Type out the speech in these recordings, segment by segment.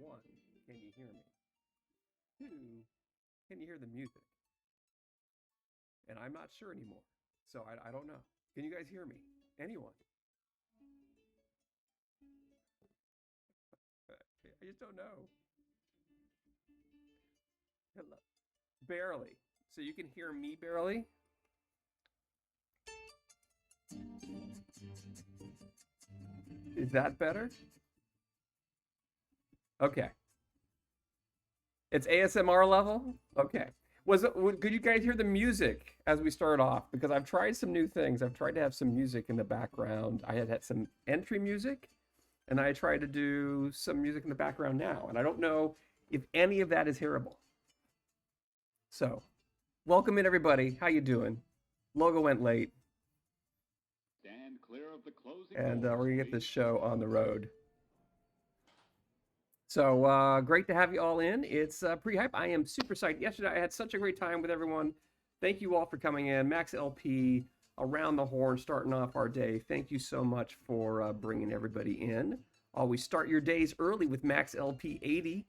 One, can you hear me? Two, can you hear the music? And I'm not sure anymore. So I don't know. Can you guys hear me? Anyone? I just don't know. Hello. Barely. So you can hear me barely? Is that better? Okay. It's ASMR level? Okay. Could you guys hear the music as we start off? Because I've tried some new things. I've tried to have some music in the background. I had some entry music, and I tried to do some music in the background now. And I don't know if any of that is hearable. So, welcome in everybody. How you doing? Logo went late. Stand clear of the closing And doors, we're gonna get please. this show on the road. So great to have you all in. It's pre-hype. I am super psyched. Yesterday I had such a great time with everyone. Thank you all for coming in. Max LP, Around the Horn, starting off our day. Thank you so much for bringing everybody in. Always start your days early with Max LP 80,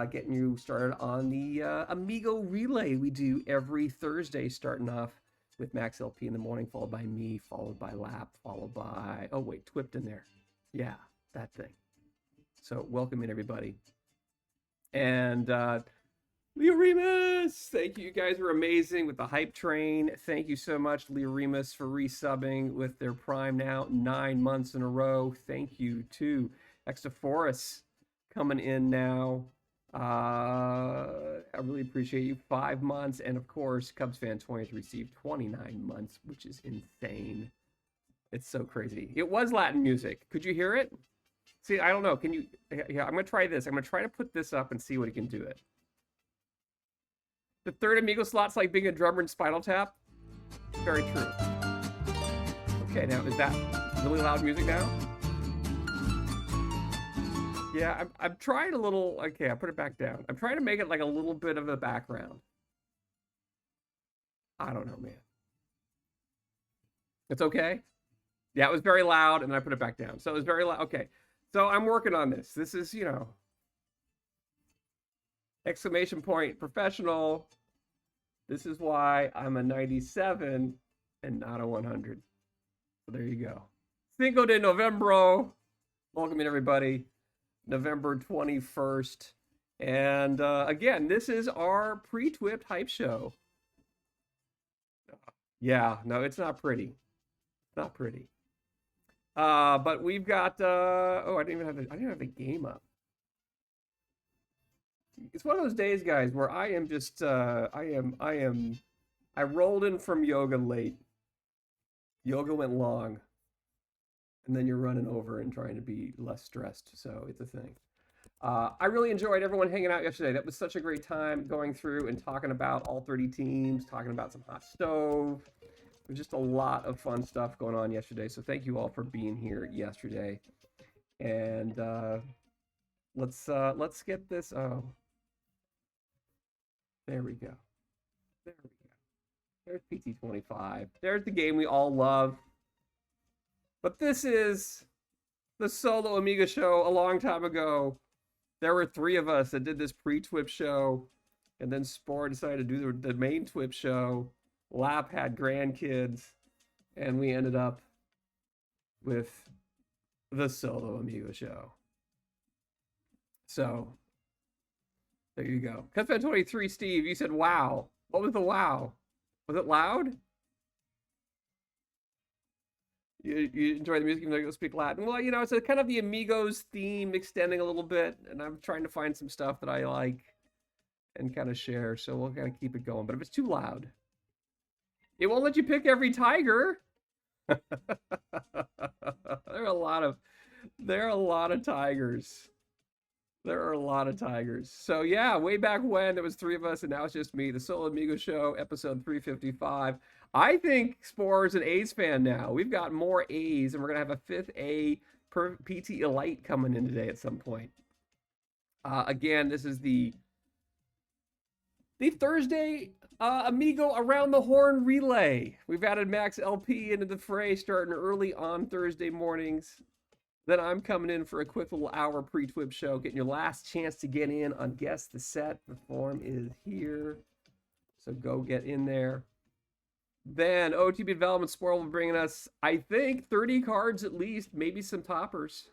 getting you started on the Amigo Relay we do every Thursday, starting off with Max LP in the morning, followed by me, followed by Lap, followed by, oh wait, TWIPT in there. Yeah, that thing. So welcome in, everybody. And Leo Remus, thank you. You guys were amazing with the hype train. Thank you so much, Leo Remus, for resubbing with their Prime now 9 months in a row. Thank you to Exaforus coming in now. I really appreciate you. 5 months. And of course, Cubs fan 20 has received 29 months, which is insane. It's so crazy. It was Latin music. Could you hear it? See, I don't know. Can you? Yeah, I'm going to try this. I'm going to try to put this up and see what it can do it. The third Amigo slot's like being a drummer in Spinal Tap. Very true. Okay, now is that really loud music now? Yeah, I'm trying a little. Okay, I put it back down. I'm trying to make it like a little bit of a background. I don't know, man. It's okay? Yeah, it was very loud, and then I put it back down. So it was very loud. Okay, so I'm working on this. This is, exclamation point, professional. This is why I'm a 97 and not a 100. So there you go. Cinco de Novembro. Welcome in, everybody. November 21st. And again, this is our pre-TWIPT hype show. Yeah, no, it's not pretty. It's not pretty. But we've got I didn't even have the game up. It's one of those days, guys, where I am just I rolled in from yoga late. Yoga went long. And then you're running over and trying to be less stressed. So it's a thing. I really enjoyed everyone hanging out yesterday. That was such a great time going through and talking about all 30 teams, talking about some hot stove. It was just a lot of fun stuff going on yesterday. So thank you all for being here yesterday. And let's get this. Oh, there we go. There we go. There's PT25. There's the game we all love. But this is the solo Amiga show a long time ago. There were 3 of us that did this pre-TWIPT show, and then Spore decided to do the main TWIPT show. Lap had grandkids, and we ended up with the solo Amiga show. So there you go. Cutfed 23, Steve, you said wow. What was the wow? Was it loud? You enjoy the music even though you don't speak Latin? Well, it's a kind of the Amigos theme extending a little bit, and I'm trying to find some stuff that I like and kind of share, so we'll kind of keep it going. But if it's too loud, it won't let you pick every tiger. There are a lot of tigers. There are a lot of tigers. So yeah, way back when there was 3 of us, and now it's just me. The Solo Amigo Show, episode 355. I think Spore is an A's fan now. We've got more A's, and we're gonna have a 5th A per PT Elite coming in today at some point. Again, this is the Thursday Amigo Around the Horn Relay. We've added Max LP into the fray, starting early on Thursday mornings. Then I'm coming in for a quick little hour pre-TWIPT show, getting your last chance to get in on Guess the Set. The form is here, so go get in there. Then OTB Development Spore will be bringing us, I think, 30 cards at least, maybe some toppers.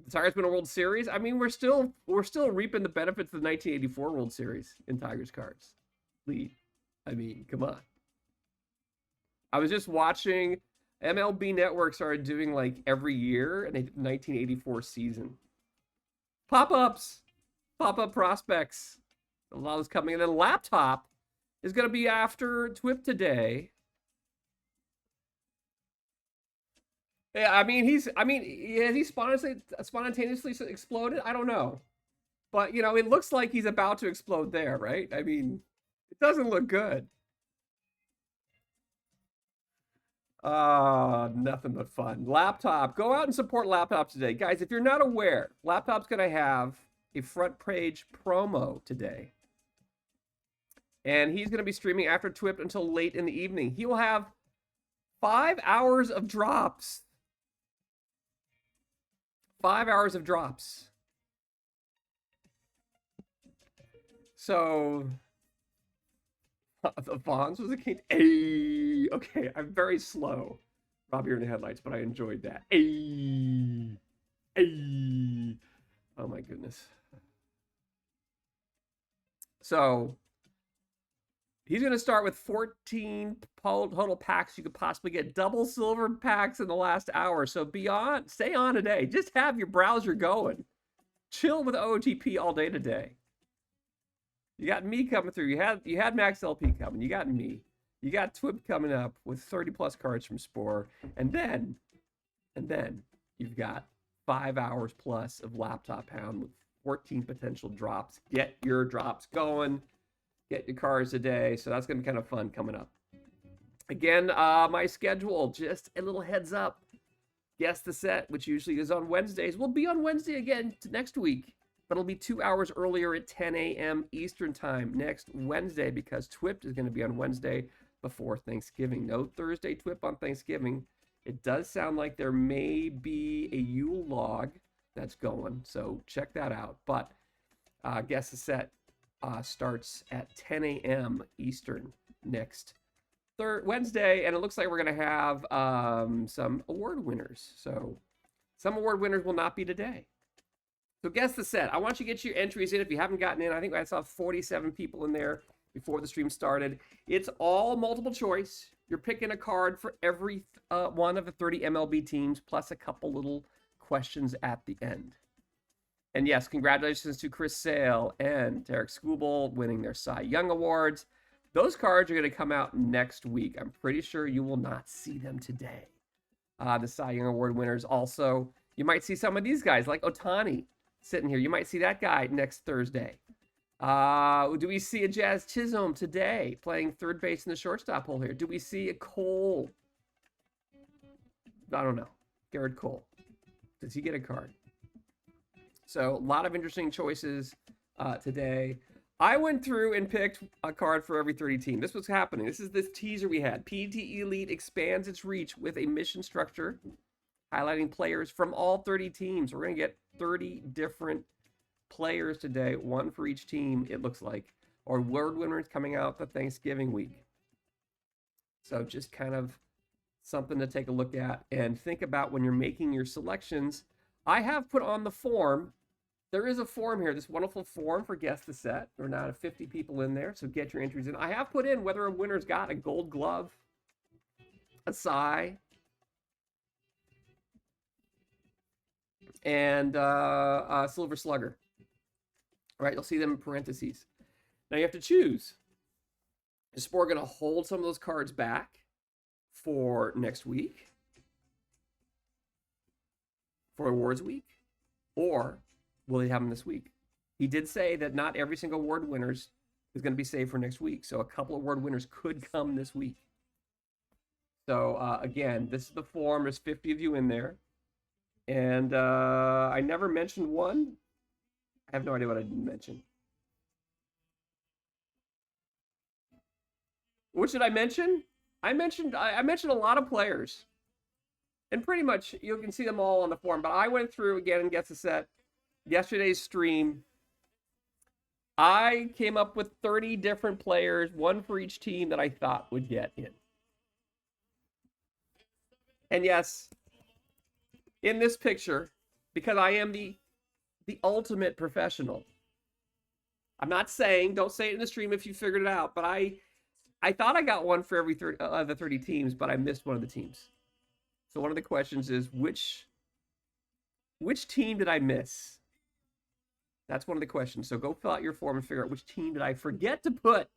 The Tigers win a World Series. I mean, we're still reaping the benefits of the 1984 World Series in Tigers cards. Lead. I mean, come on. I was just watching. MLB Network started doing like every year, and they did the 1984 season. Pop-ups, pop-up prospects. A lot is coming in. And Laptop is going to be after TWIPT today. Yeah, has he spontaneously exploded? I don't know. But, it looks like he's about to explode there, right? I mean, it doesn't look good. Nothing but fun. Laptop. Go out and support Laptop today. Guys, if you're not aware, Laptop's going to have a front page promo today. And he's going to be streaming after TWIPT until late in the evening. He will have 5 hours of drops. 5 hours of drops. So the Vons was a king. Hey, okay, I'm very slow. Robbie in the headlights, but I enjoyed that. Ay, ay. Oh my goodness. So he's going to start with 14 total packs. You could possibly get double silver packs in the last hour. So stay on today. Just have your browser going. Chill with OTP all day today. You got me coming through. You had Max LP coming. You got me. You got TWIPT coming up with 30 plus cards from Spore. And then you've got 5 hours plus of Laptop Hound with 14 potential drops. Get your drops going. Get your cards today. So that's going to be kind of fun coming up. Again, my schedule, just a little heads up. Guess the Set, which usually is on Wednesdays, will be on Wednesday again next week. But it'll be 2 hours earlier at 10 a.m. Eastern Time next Wednesday because TWIPT is going to be on Wednesday before Thanksgiving. No Thursday TWIPT on Thanksgiving. It does sound like there may be a Yule log that's going, so check that out. But Guess the Set starts at 10 a.m. Eastern next Wednesday, and it looks like we're going to have some award winners. So some award winners will not be today. So Guess the Set. I want you to get your entries in if you haven't gotten in. I think I saw 47 people in there before the stream started. It's all multiple choice. You're picking a card for every one of the 30 MLB teams, plus a couple little questions at the end. And yes, congratulations to Chris Sale and Tarek Skubal winning their Cy Young Awards. Those cards are going to come out next week. I'm pretty sure you will not see them today. The Cy Young Award winners also. You might see some of these guys like Ohtani sitting here. You might see that guy next Thursday. Do we see a Jazz Chisholm today playing third base in the shortstop hole here? Do we see a Cole? I don't know. Garrett Cole. Does he get a card? So a lot of interesting choices today. I went through and picked a card for every 30 team. This was happening. This is this teaser we had. PT Elite expands its reach with a mission structure highlighting players from all 30 teams. We're going to get 30 different players today, one for each team, it looks like, or award winners coming out the Thanksgiving week. So just kind of something to take a look at and think about when you're making your selections. I have put on the form. There is a form here, this wonderful form for Guess the Set. There are now 50 people in there, so get your entries in. I have put in whether a winner's got a Gold Glove, a Cy, and a Silver Slugger. All right, you'll see them in parentheses. Now you have to choose. Is Spore going to hold some of those cards back for next week, for awards week, or will they have them this week? He did say that not every single award winners is going to be saved for next week, so a couple of award winners could come this week. So again, this is the form. There's 50 of you in there, and I never mentioned one. I have no idea what I didn't mention. What should I mention? I mentioned a lot of players, and pretty much you can see them all on the form. But I went through again and Guess the Set yesterday's stream. I came up with 30 different players, one for each team that I thought would get in. And yes, in this picture, because I am the ultimate professional. I'm not saying, don't say it in the stream if you figured it out, but I thought I got one for every 30 teams, but I missed one of the teams. So one of the questions is, which team did I miss? That's one of the questions. So go fill out your form and figure out which team did I forget to put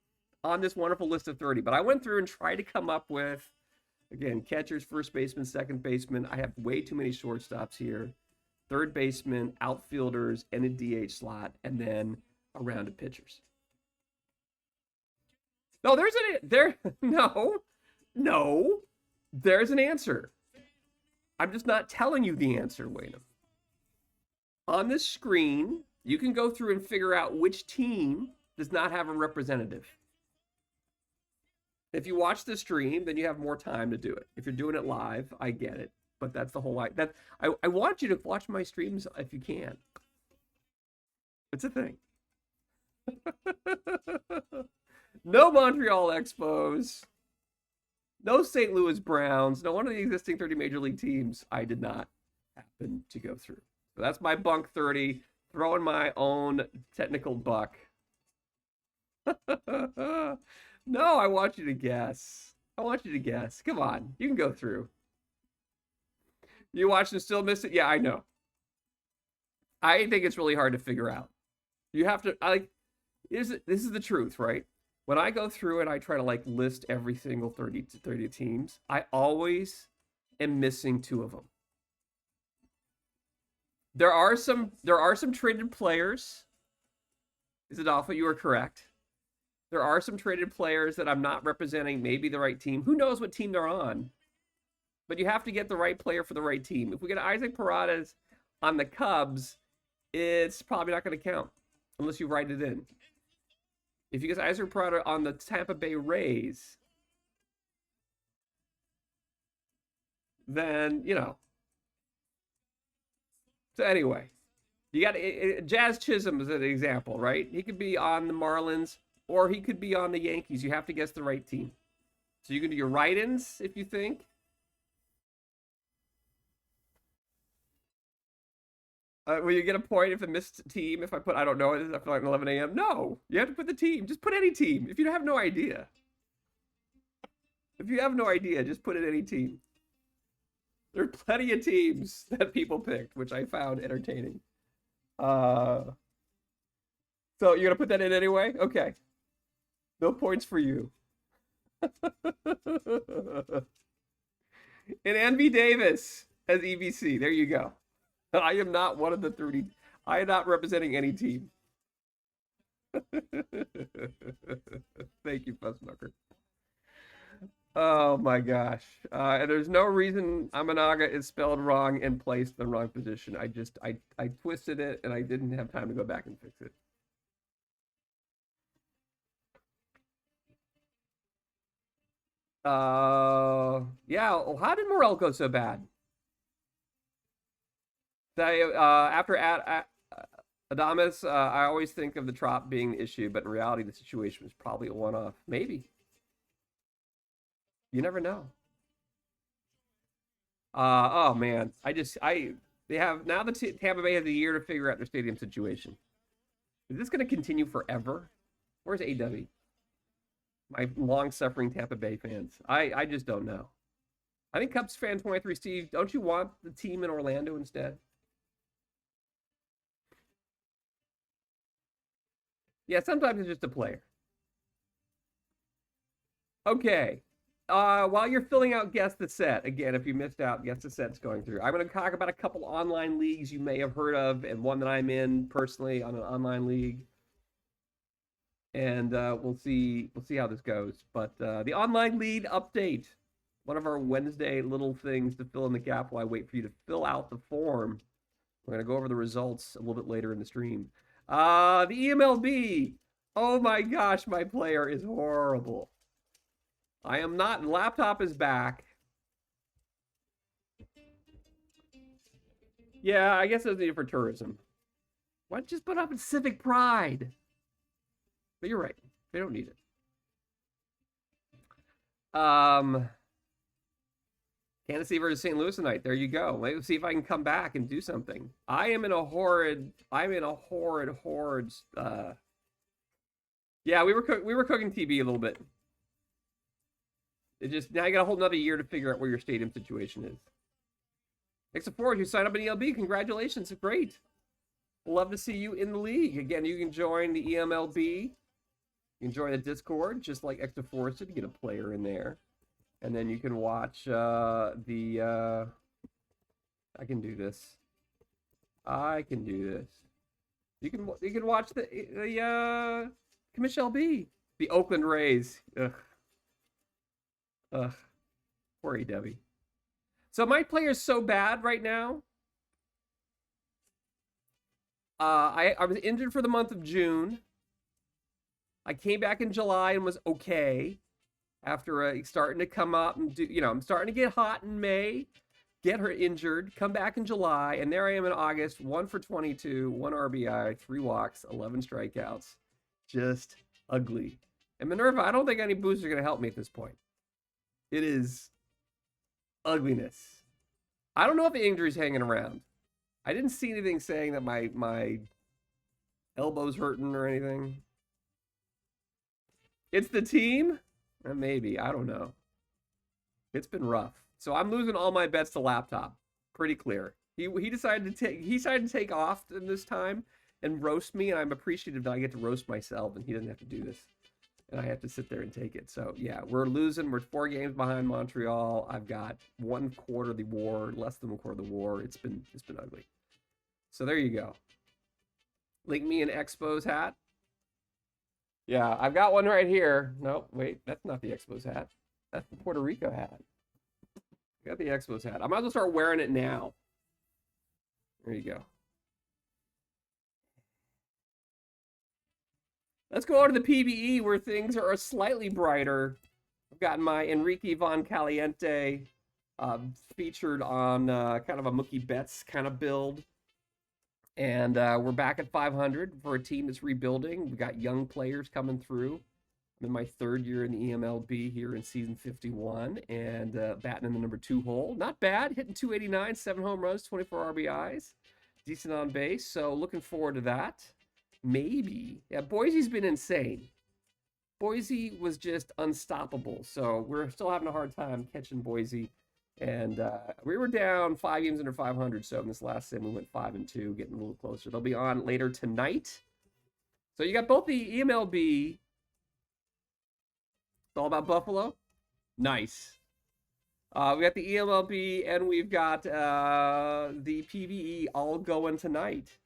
on this wonderful list of 30. But I went through and tried to come up with, again, catchers, first baseman, second baseman. I have way too many shortstops here. Third baseman, outfielders, and a DH slot, and then a round of pitchers. No, there's an answer. I'm just not telling you the answer, Wayne. On this screen, you can go through and figure out which team does not have a representative. If you watch the stream, then you have more time to do it. If you're doing it live, I get it. But that's the whole I want you to watch my streams if you can. It's a thing. No Montreal Expos. No St. Louis Browns. No one of the existing 30 major league teams I did not happen to go through. So that's my bunk 30. Throwing my own technical buck. No, I want you to guess. I want you to guess. Come on. You can go through. You watch and still miss it? Yeah, I know. I think it's really hard to figure out. You have to, this is the truth, right? When I go through and I try to like list every single 30 teams, I always am missing 2 of them. There are some traded players. Is it Alpha? You are correct. There are some traded players that I'm not representing maybe the right team. Who knows what team they're on? But you have to get the right player for the right team. If we get Isaac Parades on the Cubs, it's probably not going to count unless you write it in. If you get Isaac Parada on the Tampa Bay Rays, then, you know. So anyway, you got Jazz Chisholm as an example, right? He could be on the Marlins or he could be on the Yankees. You have to guess the right team. So you can do your write-ins if you think. Will you get a point if I missed team? If I put, I don't know, after like 11 a.m.? No, you have to put the team. Just put any team. If you have no idea. If you have no idea, just put in any team. There are plenty of teams that people picked, which I found entertaining. So you're going to put that in anyway? Okay. No points for you. And Envy Davis as EBC. There you go. I am not one of the 30. I am not representing any team. Thank you, Fussmucker. Oh my gosh. And there's no reason Amanaga is spelled wrong and placed in the wrong position. I twisted it and I didn't have time to go back and fix it. Yeah. Well, how did Morel go so bad? After Adamas, I always think of the Trop being the issue, but in reality, the situation was probably a one-off. Maybe. You never know. Oh man, they have now the Tampa Bay has a year to figure out their stadium situation. Is this going to continue forever? Where's AW? My long-suffering Tampa Bay fans. I just don't know. I think Cubs fan 23 Steve, don't you want the team in Orlando instead? Yeah, sometimes it's just a player. Okay. While you're filling out Guess the Set, again, if you missed out, Guess the Set's going through. I'm going to talk about a couple online leagues you may have heard of and one that I'm in personally on an online league. And we'll see how this goes. But the online lead update, one of our Wednesday little things to fill in the gap while I wait for you to fill out the form. We're going to go over the results a little bit later in the stream. The EMLB. Oh my gosh, my player is horrible. I am not. Laptop is back. Yeah, I guess it was needed for tourism. Why don't you just put up in Civic Pride? But you're right. They don't need it. Kansas City versus St. Louis tonight. There you go. Let's see if I can come back and do something. I'm in a horrid. Yeah, we were cooking TV a little bit. It just now you got a whole another year to figure out where your stadium situation is. Thanks to Forge, you signed up in ELB. Congratulations, great. Love to see you in the league. Again, you can join the EMLB. You can join the Discord, just like Extra Force to get a player in there. And then you can watch I can do this. I can do this. You can watch the Commission LB. The Oakland Rays. Ugh. Poor AW. So my player is so bad right now. I was injured for the month of June. I came back in July and was okay. After starting to come up and do, I'm starting to get hot in May, get her injured, come back in July, and there I am in August, 1 for 22, 1 RBI, 3 walks, 11 strikeouts. Just ugly. And Minerva, I don't think any boosts are going to help me at this point. It is ugliness. I don't know if the injury's hanging around. I didn't see anything saying that my elbow's hurting or anything. It's the team? Maybe. I don't know. It's been rough. So I'm losing all my bets to laptop. Pretty clear. He decided to take off in this time and roast me, and I'm appreciative that I get to roast myself and he doesn't have to do this. And I have to sit there and take it. So yeah, we're losing. We're 4 games behind Montreal. I've got 1/4 of the war, less than 1/4 of the war. It's been ugly. So there you go. Link me an Expos hat. Yeah, I've got one right here. No, wait, that's not the Expos hat. That's the Puerto Rico hat. I got the Expos hat. I might as well start wearing it now. There you go. Let's go over to the PBE where things are slightly brighter. I've got my Enrique Von Caliente featured on kind of a Mookie Betts kind of build. And we're back at 500 for a team that's rebuilding. We've got young players coming through. I'm in my 3rd year in the EMLB here in season 51 and batting in the number 2 hole. Not bad, hitting 289, 7 home runs, 24 RBIs. Decent on base, so looking forward to that. Maybe. Yeah, Boise's been insane. Boise was just unstoppable, so we're still having a hard time catching Boise. And we were down 5 games under 500, so in this last sim we went 5-2, getting a little closer. They'll be on later tonight. So you got both the EMLB. It's all about Buffalo. Nice. We got the EMLB and we've got the PBE all going tonight.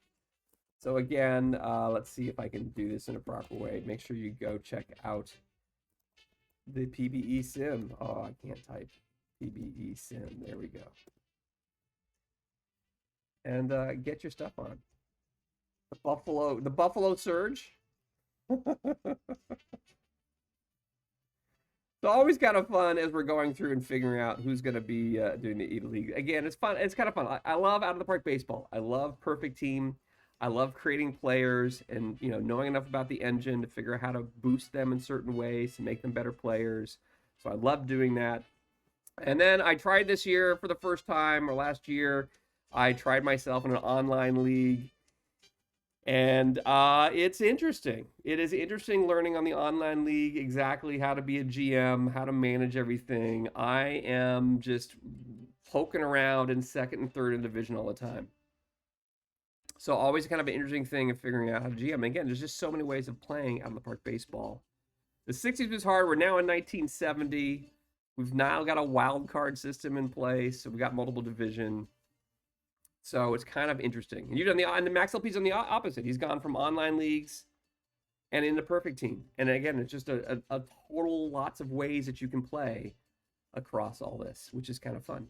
So again, let's see if I can do this in a proper way. Make sure you go check out the PBE sim. Oh, I can't type. PBE sim. There we go. And get your stuff on. The Buffalo Surge. So always kind of fun as we're going through and figuring out who's going to be doing the E-League. Again, it's fun. It's kind of fun. I love out-of-the-park baseball. I love perfect team. I love creating players and, you know, knowing enough about the engine to figure out how to boost them in certain ways to make them better players. So I love doing that. And then I tried this year for the first time, or last year, I tried myself in an online league. And it's interesting. It is interesting learning on the online league exactly how to be a GM, how to manage everything. I am just poking around in 2nd and 3rd in division all the time. So always kind of an interesting thing of figuring out how to GM. And again, there's just so many ways of playing out in the park baseball. The 60s was hard. We're now in 1970. We've now got a wild card system in place. So we got multiple division. So it's kind of interesting. And you've done and the Max LP's on the opposite. He's gone from online leagues and into perfect team. And again, it's just a total lots of ways that you can play across all this, which is kind of fun.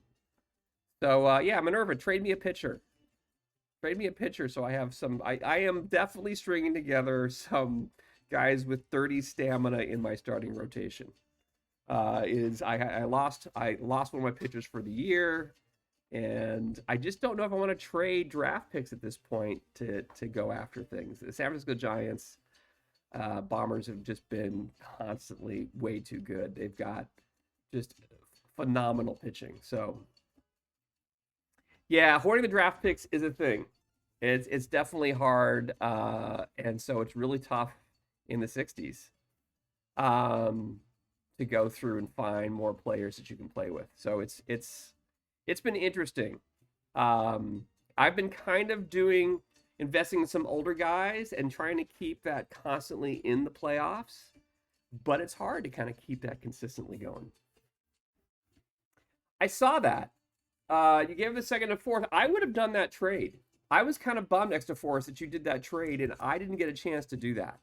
So yeah, Minerva, trade me a pitcher. Trade me a pitcher so I have some. I am definitely stringing together some guys with 30 stamina in my starting rotation. I lost one of my pitchers for the year. And I just don't know if I want to trade draft picks at this point to go after things. The San Francisco Giants Bombers have just been constantly way too good. They've got just phenomenal pitching. So, yeah, hoarding the draft picks is a thing. It's definitely hard, and so it's really tough in the 60s to go through and find more players that you can play with. So it's been interesting. I've been kind of investing in some older guys and trying to keep that constantly in the playoffs, but it's hard to kind of keep that consistently going. I saw that. You gave the 2nd and 4th. I would have done that trade. I was kind of bummed, Extra Force, that you did that trade, and I didn't get a chance to do that.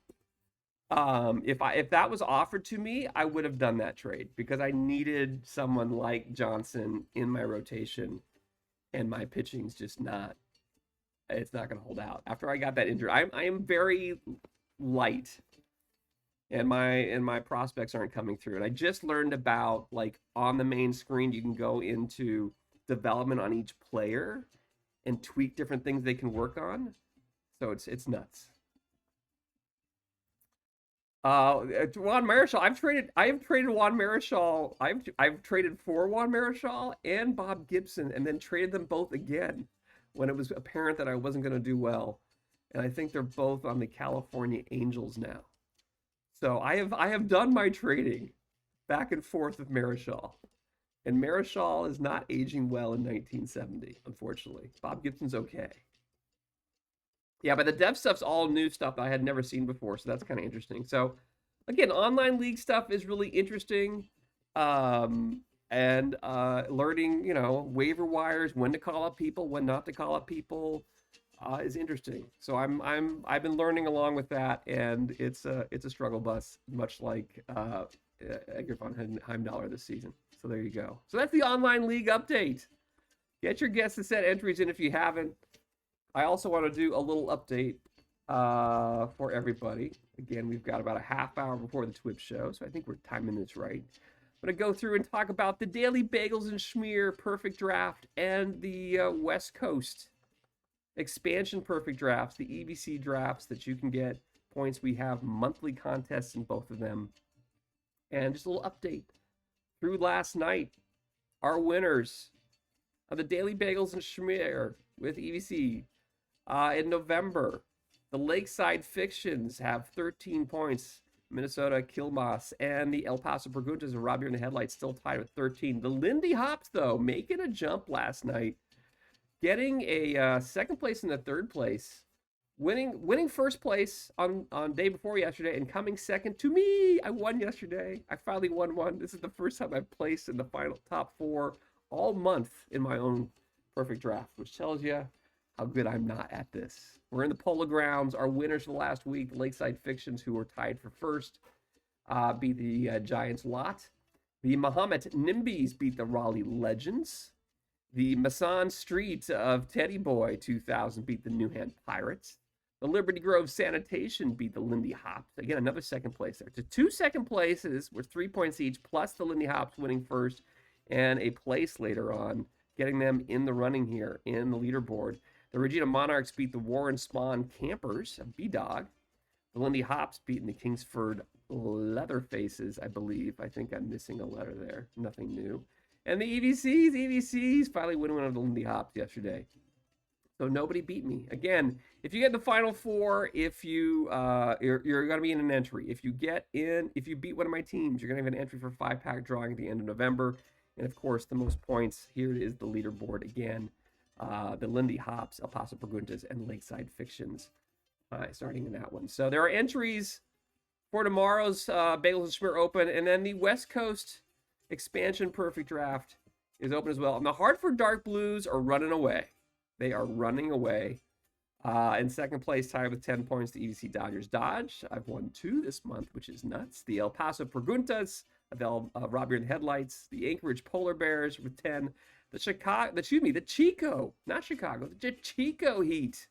If that was offered to me, I would have done that trade because I needed someone like Johnson in my rotation, and my pitching's just not. It's not going to hold out. After I got that injury, I am very light, and my prospects aren't coming through. And I just learned about, like, on the main screen, you can go into development on each player and tweak different things they can work on. So it's nuts. Juan Marichal. I've traded Juan Marichal. I've traded for Juan Marichal and Bob Gibson, and then traded them both again when it was apparent that I wasn't going to do well. And I think they're both on the California Angels now. So I have done my trading back and forth with Marichal, and Marichal is not aging well in 1970, unfortunately. Bob Gibson's okay. Yeah, but the dev stuff's all new stuff that I had never seen before, so that's kind of interesting. So, again, online league stuff is really interesting, and learning, waiver wires, when to call up people, when not to call up people, is interesting. So I've been learning along with that, and it's a struggle bus, much like Edgar von Heimdallr this season. So there you go. So that's the online league update. Get your guests to set entries in if you haven't. I also want to do a little update for everybody. Again, we've got about a half hour before the TWIPT show, so I think we're timing this right. I'm going to go through and talk about the Daily Bagels and Schmear Perfect Draft and the West Coast expansion Perfect Drafts, the EBC drafts that you can get points. We have monthly contests in both of them. And just a little update. Through last night, our winners of the Daily Bagels and Schmear with EBC in November, the Lakeside Fictions have 13 points. Minnesota Kilmas and the El Paso Preguntas and Robbie in the Headlights still tied with 13. The Lindy Hops, though, making a jump last night, getting a second place and a third place, winning first place on day before yesterday, and coming second to me. I won yesterday. I finally won one. This is the first time I've placed in the final top 4 all month in my own perfect draft, which tells you how good I'm not at this. We're in the Polo Grounds. Our winners for the last week, the Lakeside Fictions, who were tied for first, beat the Giants Lot. The Mahomet Nimbies beat the Raleigh Legends. The Masan Street of Teddy Boy 2000 beat the Newhand Pirates. The Liberty Grove Sanitation beat the Lindy Hops. Again, another second place there. To 2 second places with 3 points each, plus the Lindy Hops winning first and a place later on, getting them in the running here in the leaderboard. The Regina Monarchs beat the Warren Spawn Campers of B-Dog. The Lindy Hops beating the Kingsford Leatherfaces, I believe. I think I'm missing a letter there. Nothing new. And the EVCs finally winning one of the Lindy Hops yesterday. So nobody beat me. Again, if you get the final 4, if you you're going to be in an entry. If you beat one of my teams, you're going to have an entry for 5-pack drawing at the end of November. And of course, the most points, here is the leaderboard again. The Lindy Hops, El Paso Preguntas, and Lakeside Fictions starting in that one. So there are entries for tomorrow's Bagels and Schmear Open, and then the West Coast Expansion Perfect Draft is open as well. And the Hartford Dark Blues are running away. They are running away. In second place, tied with 10 points, the EDC Dodgers Dodge. I've won 2 this month, which is nuts. The El Paso Preguntas, Robbie in the Headlights. The Anchorage Polar Bears with 10. The Chico Heat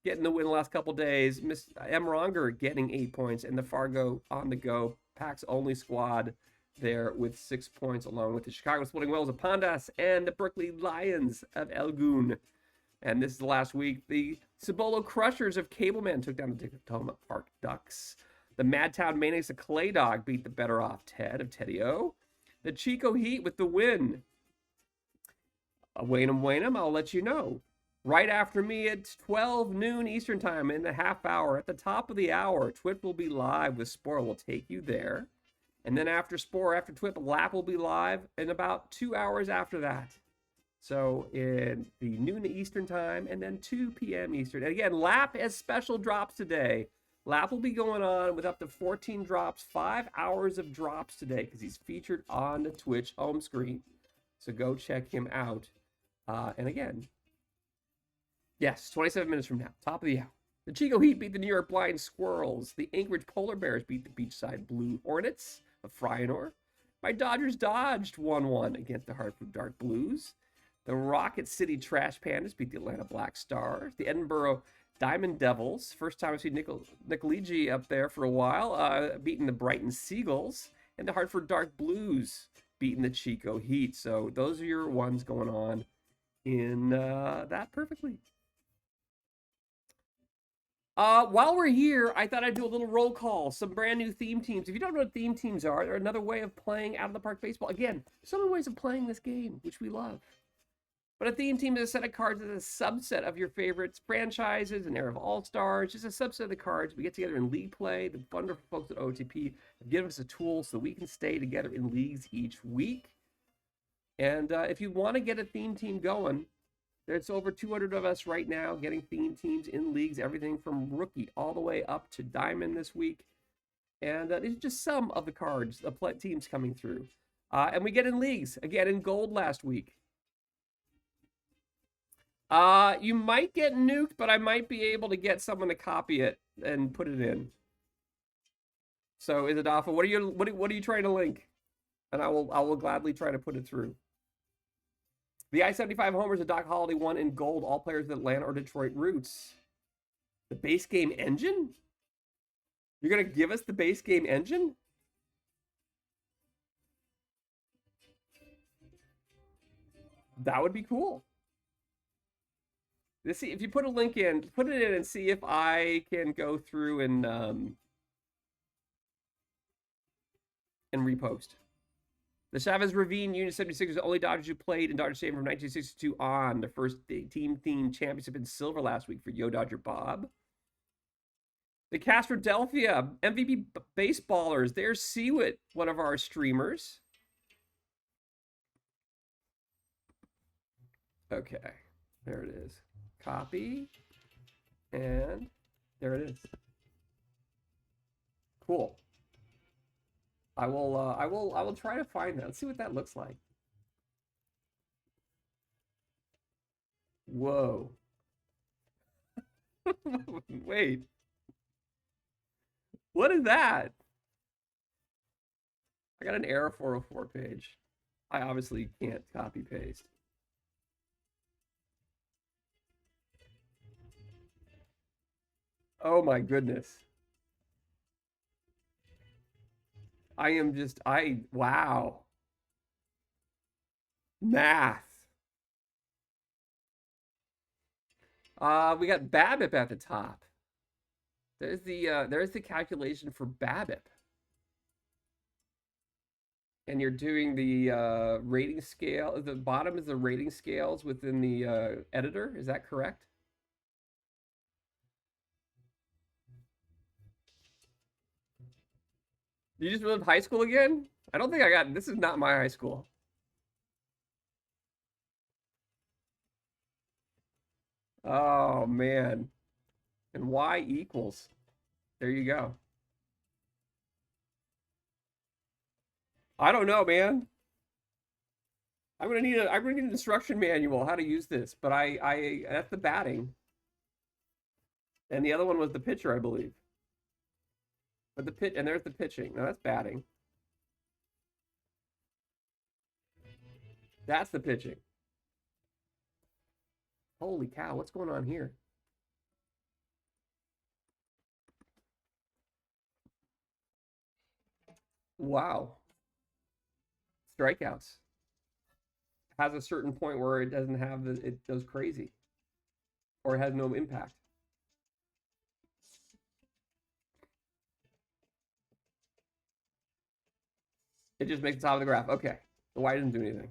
getting the win the last couple days. Miss M. Ronger getting 8 points, and the Fargo on the go Packs only squad there with 6 points, along with the Chicago Splitting Wells of Pandas and the Berkeley Lions of Elgoon. And this is the last week. The Cibolo Crushers of Cableman took down the Tacoma Park Ducks. The Madtown Maniacs of Clay Dog beat the Better Off Ted of Teddy O. The Chico Heat with the win. Wainum, I'll let you know. Right after me at 12 noon Eastern Time in the half hour. At the top of the hour, TWIPT will be live with Spore. We'll take you there. And then after Spore, after TWIPT, Lap will be live in about 2 hours after that. So in the noon Eastern Time and then 2 p.m. Eastern. And again, Lap has special drops today. Lap will be going on with up to 14 drops, 5 hours of drops today because he's featured on the Twitch home screen. So go check him out. And again, yes, 27 minutes from now, top of the hour. The Chico Heat beat the New York Blind Squirrels. The Anchorage Polar Bears beat the Beachside Blue Hornets of Fryanor. My Dodgers dodged 1-1 against the Hartford Dark Blues. The Rocket City Trash Pandas beat the Atlanta Black Stars. The Edinburgh Diamond Devils, first time I've seen Nicoligi up there for a while, beating the Brighton Seagulls. And the Hartford Dark Blues beating the Chico Heat. So those are your ones going on in that perfectly. While we're here, I thought I'd do a little roll call. Some brand new theme teams. If you don't know what theme teams are, they're another way of playing out of the park baseball. Again, so many ways of playing this game, which we love. But a theme team is a set of cards that's a subset of your favorites franchises, an era of all-stars, just a subset of the cards. We get together in league play. The wonderful folks at OTP have given us a tool so we can stay together in leagues each week. And if you want to get a theme team going, there's over 200 of us right now getting theme teams in leagues, everything from rookie all the way up to diamond this week. And these are just some of the cards, the teams coming through. And we get in leagues, again, in gold last week. You might get nuked, but I might be able to get someone to copy it and put it in. So, Isadafa, what are you trying to link? And I will gladly try to put it through. The I-75 homers of Doc Holliday won in gold. All players with Atlanta or Detroit roots. The base game engine? You're gonna give us the base game engine? That would be cool. Let's see if you put a link in, put it in and see if I can go through and repost. The Chavez Ravine Union 76 is the only Dodgers who played in Dodger Stadium from 1962 on. The first team-themed championship in silver last week for Yo Dodger Bob. The Castrodelphia MVP baseballers. There's Seawit, one of our streamers. Okay, there it is. Copy, and there it is. Cool. I will try to find that. Let's see what that looks like. Whoa. Wait. What is that? I got an error 404 page. I obviously can't copy paste. Oh my goodness. Wow. Math. We got BABIP at the top. There's the calculation for BABIP. And you're doing the rating scale. The bottom is the rating scales within the editor. Is that correct? You just relived high school again? I don't think I got. This is not my high school. Oh man. And y equals. There you go. I don't know, man. I'm gonna need an instruction manual how to use this. But that's the batting. And the other one was the pitcher, I believe. But and there's the pitching. Now that's batting. That's the pitching. Holy cow, what's going on here? Wow. Strikeouts. Has a certain point where it doesn't have it goes crazy. Or it has no impact. It just makes the top of the graph. Okay. The Y doesn't do anything.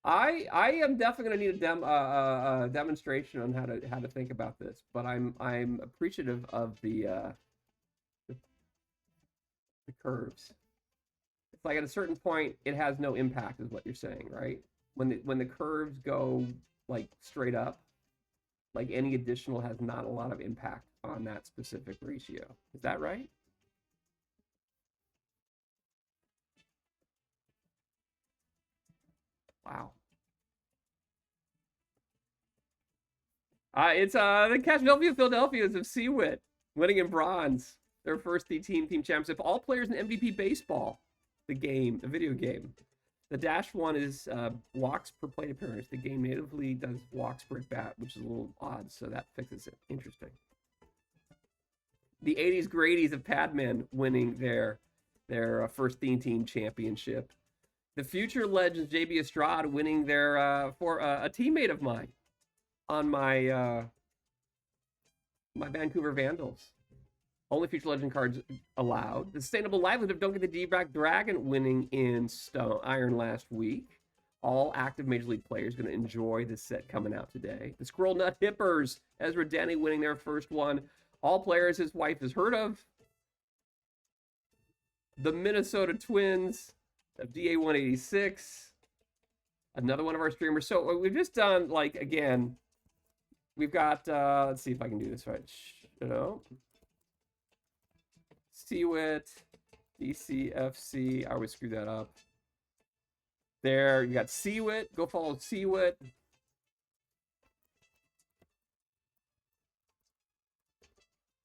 I am definitely going to need a demonstration on how to think about this, but I'm appreciative of the curves. It's like at a certain point it has no impact is what you're saying, right? When the curves go like straight up, like any additional has not a lot of impact on that specific ratio. Is that right? Wow. It's the Philadelphia's of Seawit winning in bronze. Their first team championship. All players in MVP baseball. The video game. The -1 is walks per plate appearance. The game natively does walks per at bat, which is a little odd, so that fixes it. Interesting. The 80s Grady's of Padman winning their first team championship. The future legends JB Estrada winning their for a teammate of mine on my My Vancouver Vandals. Only future legend cards allowed. The Sustainable Livelihood of Don't Get the D-Back Dragon winning in Iron last week. All active Major League players going to enjoy this set coming out today. The Squirrel Nut Hippers, Ezra Denny winning their first one. All players his wife has heard of. The Minnesota Twins of DA 186. Another one of our streamers. So we've just done, like, again, we've got, let's see if I can do this right. CWIT, DCFC. I always screw that up. There, you got CWIT. Go follow CWIT.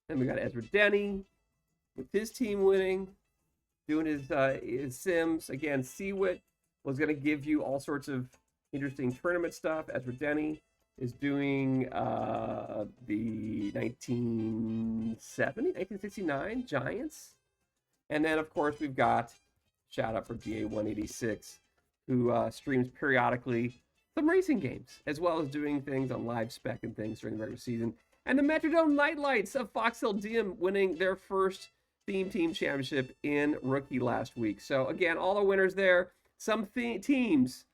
Then we got Ezra Denny with his team winning, doing his Sims. Again, CWIT was going to give you all sorts of interesting tournament stuff. Ezra Denny is doing the 1969 Giants. And then, of course, we've got, shout out for GA186, who streams periodically some racing games, as well as doing things on live spec and things during the regular season. And the Metrodome Nightlights of Fox LDM winning their first theme team championship in rookie last week. So, again, all the winners there. Some teams,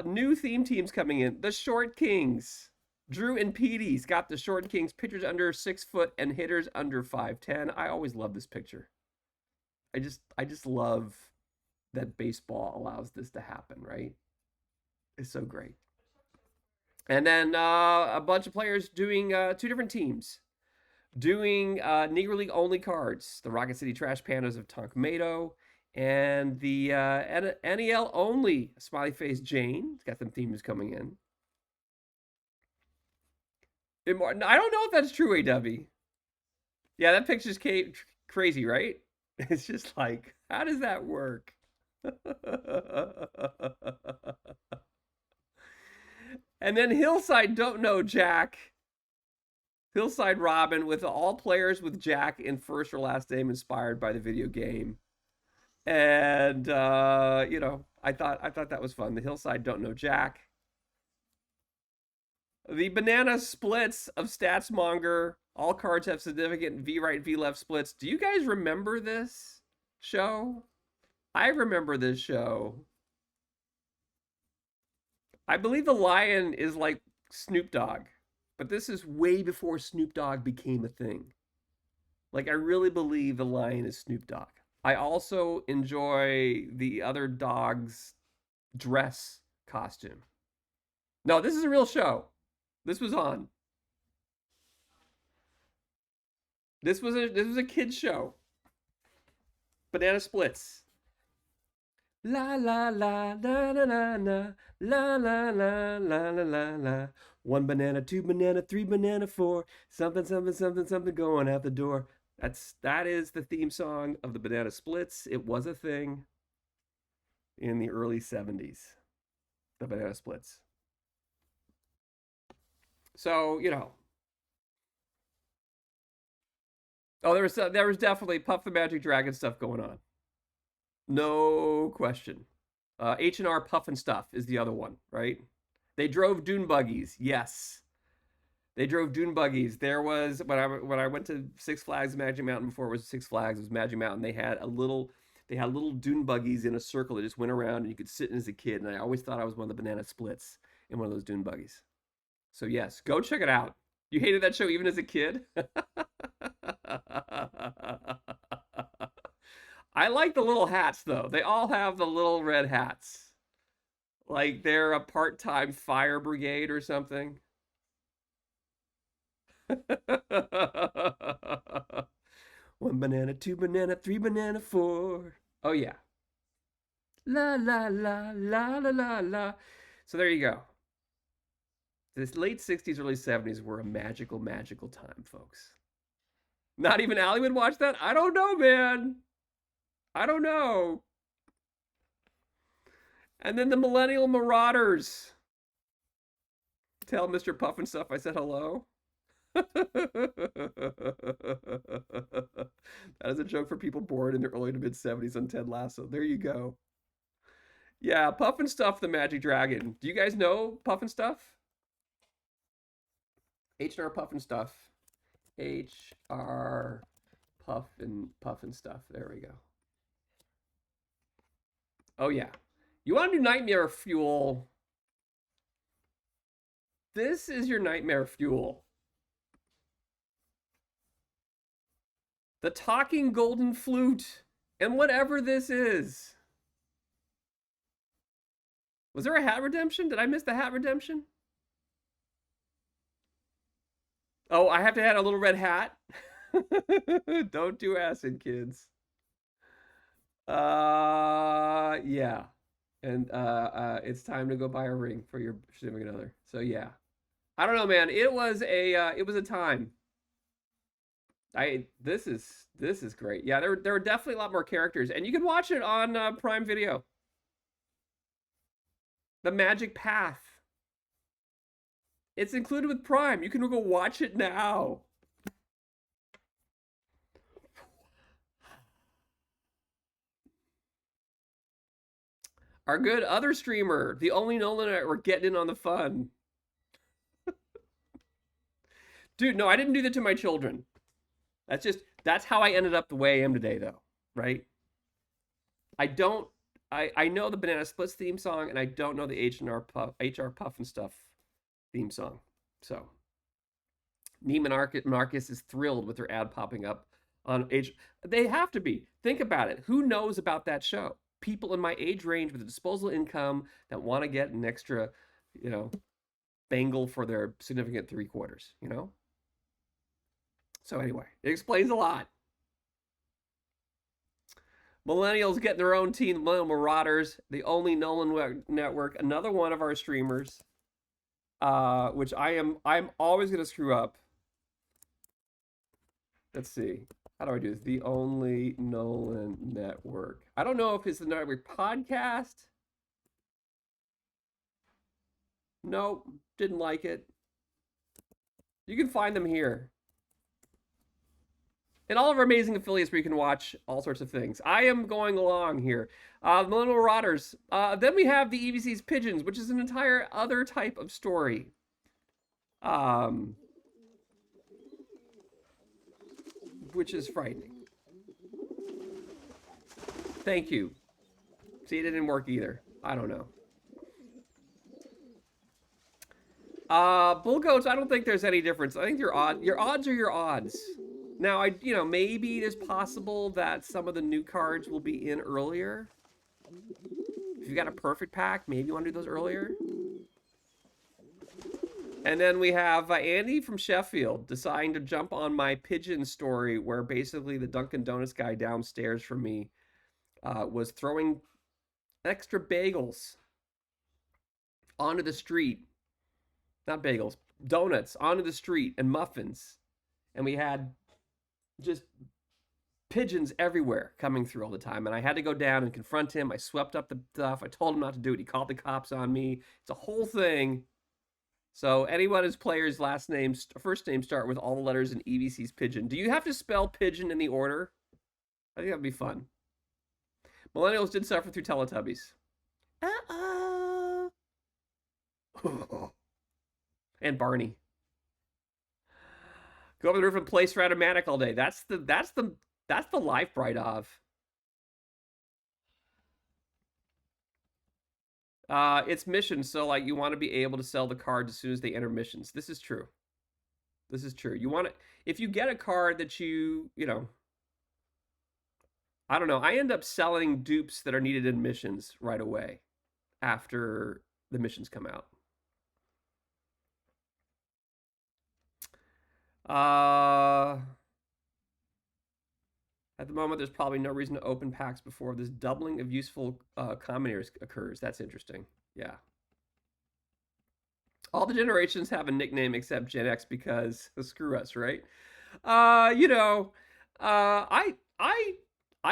new theme teams coming in. The Short Kings. Drew and Petey's got the Short Kings, pitchers under 6 foot and hitters under 5'10". I always love this picture. I just love that baseball allows this to happen, right? It's so great. And then a bunch of players doing 2 different teams. Doing Negro League only cards. The Rocket City Trash Pandas of Tonkmato. And the NEL only Smiley Face Jane. It's got some themes coming in. I don't know if that's true, AW. Yeah, that picture's crazy, right? It's just like, how does that work? And then Hillside Don't Know Jack. Hillside Robin with all players with Jack in first or last name inspired by the video game. And you know, I thought that was fun. The Hillside Don't Know Jack. The Banana Splits of Statsmonger. All cards have significant V right, V left splits. Do you guys remember this show? I remember this show. I believe the lion is like Snoop Dogg, but this is way before Snoop Dogg became a thing. Like, I really believe the lion is Snoop Dogg. I also enjoy the other dog's dress costume. No, this is a real show. This was on. This was a kid's show. Banana Splits. La la la la la la la la la la la la la. 1 banana, 2 banana, 3 banana, 4. Something, something, something, something going out the door. That is the theme song of the Banana Splits. It was a thing in the early 70s. The Banana Splits. So, you know. Oh, there was definitely Puff the Magic Dragon stuff going on. No question. H&R Puff and Stuff is the other one, right? They drove dune buggies. Yes. They drove dune buggies. There was, when I went to Six Flags Magic Mountain before it was Six Flags, it was Magic Mountain. They had little dune buggies in a circle that just went around and you could sit in as a kid. And I always thought I was one of the Banana Splits in one of those dune buggies. So yes, go check it out. You hated that show even as a kid? I like the little hats, though. They all have the little red hats. Like they're a part-time fire brigade or something. 1 banana, 2 banana, 3 banana, 4. Oh, yeah. La, la, la, la, la, la, la. So there you go. This late 60s, early 70s were a magical, magical time, folks. Not even Allie would watch that? I don't know, man. I don't know. And then the Millennial Marauders. Tell Mr. Puff and Stuff I said hello. That is a joke for people born in the early to mid 70s on Ted Lasso. There you go. Yeah, Puff and Stuff, the Magic Dragon. Do you guys know Puff and Stuff? H&R Puff and Stuff HR puff and stuff. There we go. Oh yeah. You want to do nightmare fuel? This is your nightmare fuel. The talking golden flute and whatever this is. Was there a hat redemption? Did I miss the hat redemption? Oh, I have to add a little red hat. Don't do acid, kids. Yeah. And it's time to go buy a ring for your significant other. So yeah. I don't know, man. It was a time. This is great. Yeah, there are definitely a lot more characters, and you can watch it on Prime Video. The Magic Path. It's included with Prime. You can go watch it now. Our good other streamer, the only Nolan we're getting in on the fun. Dude, no, I didn't do that to my children. That's how I ended up the way I am today, though, right? I know the Banana Splits theme song, and I don't know the HR Puff and Stuff theme song. So, Neiman Marcus is thrilled with their ad popping up on H. They have to be. Think about it. Who knows about that show? People in my age range with a disposable income that want to get an extra, bangle for their significant 3/4, So anyway, it explains a lot. Millennials getting their own team, the Millennial Marauders, the only Nolan Network, another one of our streamers, which I'm always gonna screw up. Let's see. How do I do this? The only Nolan Network. I don't know if it's the Network podcast. Nope, didn't like it. You can find them here. And all of our amazing affiliates where you can watch all sorts of things. I am going along here. Millennial Marauders. Then we have the EBC's Pigeons, which is an entire other type of story. Which is frightening. Thank you. See, it didn't work either. I don't know. Bull goats, I don't think there's any difference. I think your odds are your odds. Now, maybe it is possible that some of the new cards will be in earlier. If you got a perfect pack, maybe you want to do those earlier. And then we have Andy from Sheffield deciding to jump on my pigeon story where basically the Dunkin' Donuts guy downstairs from me was throwing extra bagels onto the street. Not bagels, donuts onto the street and muffins. And we had just pigeons everywhere coming through all the time. And I had to go down and confront him. I swept up the stuff. I told him not to do it. He called the cops on me. It's a whole thing. So anyone whose player's first name start with all the letters in EBC's pigeon. Do you have to spell pigeon in the order? I think that'd be fun. Millennials did suffer through Teletubbies. Uh-oh. And Barney. Go up the roof and play Stratomatic all day. That's the life bright of. It's missions, so like you want to be able to sell the cards as soon as they enter missions. This is true. This is true. You want it if you get a card that I don't know. I end up selling dupes that are needed in missions right away after the missions come out. At the moment, there's probably no reason to open packs before this doubling of useful combinators occurs. That's interesting. Yeah. All the generations have a nickname except Gen X because screw us, right? I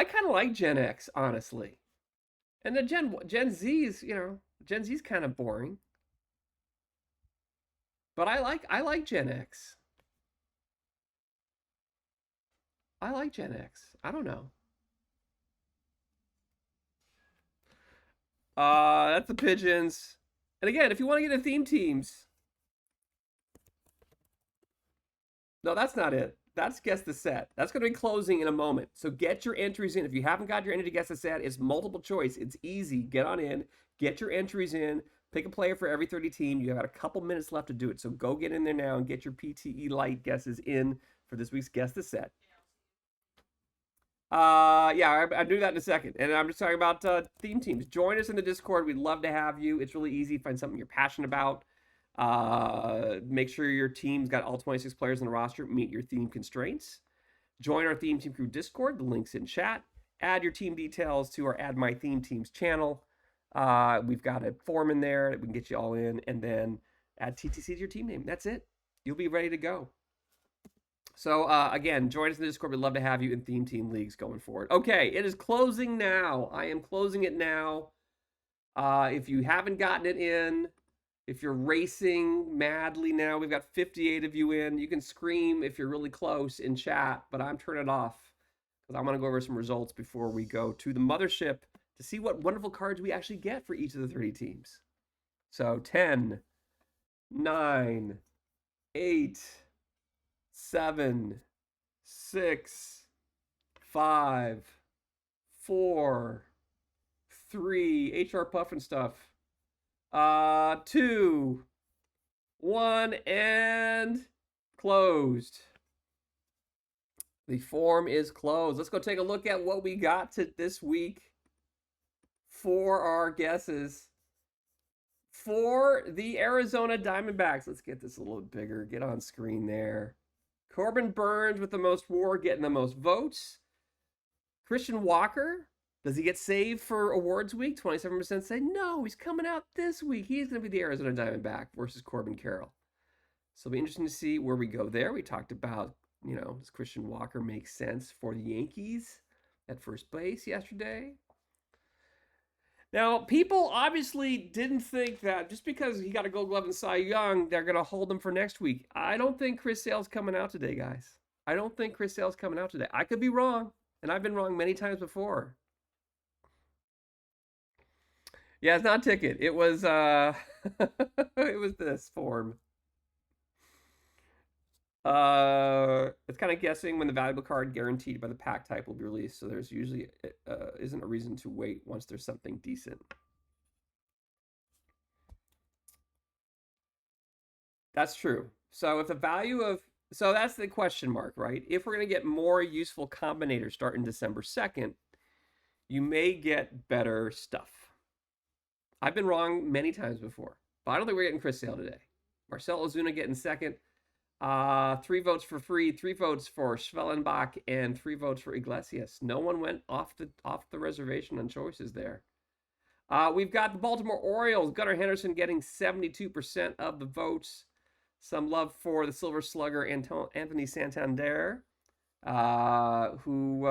kind of like Gen X, honestly. And the Gen Z's, Gen Z's kind of boring. But I like Gen X. I like Gen X. I don't know. That's the pigeons. And again, if you want to get into theme teams, No, that's not it. That's guess the set. That's going to be closing in a moment. So get your entries in. If you haven't got your entry to guess the set, it's multiple choice. It's easy. Get on in, get your entries in, pick a player for every 30 team. You have got a couple minutes left to do it. So go get in there now and get your PTE light guesses in for this week's guess the set. Yeah, I'll do that in a second. And I'm just talking about theme teams. Join us in the Discord. We'd love to have you. It's really easy. Find something you're passionate about. Make sure your team's got all 26 players in the roster. Meet your theme constraints. Join our Theme Team Crew Discord. The link's in chat. Add your team details to our Add My Theme Teams channel. We've got a form in there that we can get you all in. And then add TTC to your team name. That's it. You'll be ready to go. So, again, join us in the Discord. We'd love to have you in Theme Team Leagues going forward. Okay, it is closing now. I am closing it now. If you haven't gotten it in, if you're racing madly now, we've got 58 of you in. You can scream if you're really close in chat, but I'm turning it off because I'm going to go over some results before we go to the mothership to see what wonderful cards we actually get for each of the 30 teams. So 10, 9, 8, 7, 6, 5, 4, 3, HR Puff and stuff. 2, 1, and closed. The form is closed. Let's go take a look at what we got this week for our guesses. For the Arizona Diamondbacks, let's get this a little bigger. Get on screen there. Corbin Burns with the most WAR, getting the most votes. Christian Walker, does he get saved for awards week? 27% say no, he's coming out this week. He's going to be the Arizona Diamondback versus Corbin Carroll. So it'll be interesting to see where we go there. We talked about, does Christian Walker make sense for the Yankees at first base yesterday? Now, people obviously didn't think that just because he got a Gold Glove and Cy Young, they're going to hold him for next week. I don't think Chris Sale's coming out today, guys. I don't think Chris Sale's coming out today. I could be wrong, and I've been wrong many times before. Yeah, it's not a ticket. It was it was this form. It's kind of guessing when the valuable card guaranteed by the pack type will be released. So there's usually isn't a reason to wait once there's something decent. That's true. So if the value of, so that's the question mark, right? If we're going to get more useful combinators starting December 2nd, you may get better stuff. I've been wrong many times before, but I don't think we're getting Chris Sale today. Marcell Ozuna getting second. 3 votes for Fried, 3 votes for Schwellenbach, and 3 votes for Iglesias. No one went off the reservation on choices there. We've got the Baltimore Orioles, Gunnar Henderson getting 72% of the votes. Some love for the Silver Slugger, Anthony Santander, who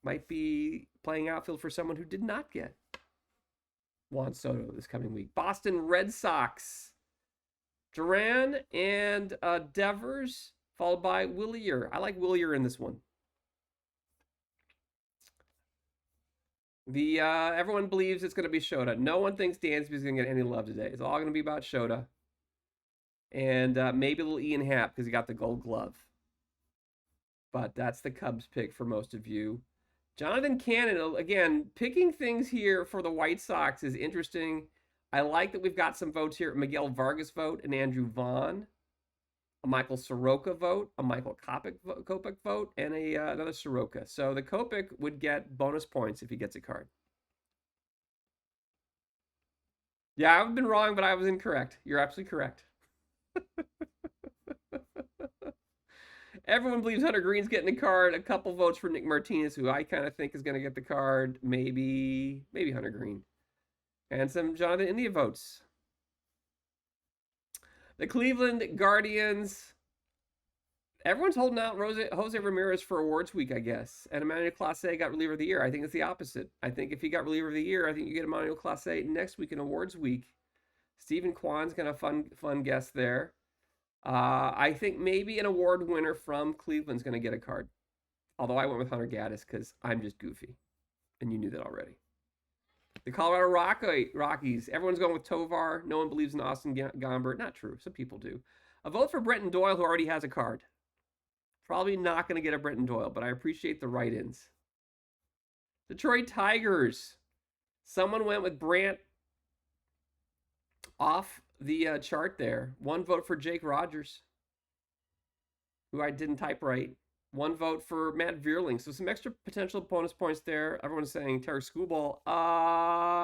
might be playing outfield for someone who did not get Juan Soto this coming week. Boston Red Sox, Duran and Devers, followed by Willier. I like Willier in this one. Everyone believes it's going to be Shota. No one thinks Dansby's going to get any love today. It's all going to be about Shota. And maybe a little Ian Happ because he got the Gold Glove. But that's the Cubs pick for most of you. Jonathan Cannon, again, picking things here for the White Sox is interesting. I like that we've got some votes here. Miguel Vargas vote, an Andrew Vaughn, a Michael Soroka vote, a Michael Kopech vote, and another Soroka. So the Kopech would get bonus points if he gets a card. Yeah, I've been wrong, but I was incorrect. You're absolutely correct. Everyone believes Hunter Green's getting a card. A couple votes for Nick Martinez, who I kind of think is going to get the card. Maybe Hunter Green. And some Jonathan India votes. The Cleveland Guardians. Everyone's holding out Jose Ramirez for awards week, I guess. And Emmanuel Clase got reliever of the year. I think it's the opposite. I think if he got reliever of the year, I think you get Emmanuel Clase next week in awards week. Stephen Kwan's got a fun guess there. I think maybe an award winner from Cleveland's going to get a card. Although I went with Hunter Gaddis because I'm just goofy. And you knew that already. The Colorado Rockies. Everyone's going with Tovar. No one believes in Austin Gombert. Not true. Some people do. A vote for Brenton Doyle, who already has a card. Probably not going to get a Brenton Doyle, but I appreciate the write-ins. Detroit Tigers. Someone went with Brant off the chart there. 1 vote for Jake Rogers, who I didn't type right. 1 vote for Matt Vierling. So some extra potential bonus points there. Everyone's saying Terry Schoolball.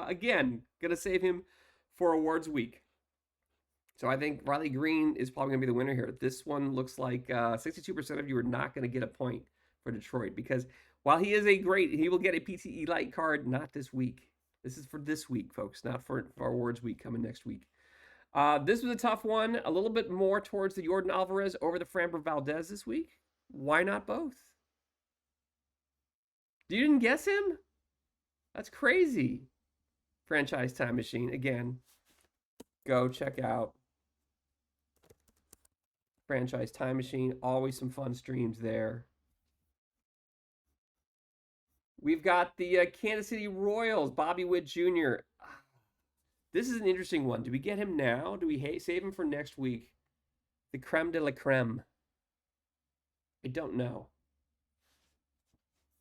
Again, going to save him for awards week. So I think Riley Green is probably going to be the winner here. This one looks like 62% of you are not going to get a point for Detroit because while he is he will get a PTE Light card, not this week. This is for this week, folks, not for awards week coming next week. This was a tough one. A little bit more towards the Jordan Alvarez over the Framber Valdez this week. Why not both? You didn't guess him? That's crazy. Franchise Time Machine. Again, go check out Franchise Time Machine. Always some fun streams there. We've got the Kansas City Royals, Bobby Witt Jr. This is an interesting one. Do we get him now? Do we save him for next week? The creme de la creme. I don't know.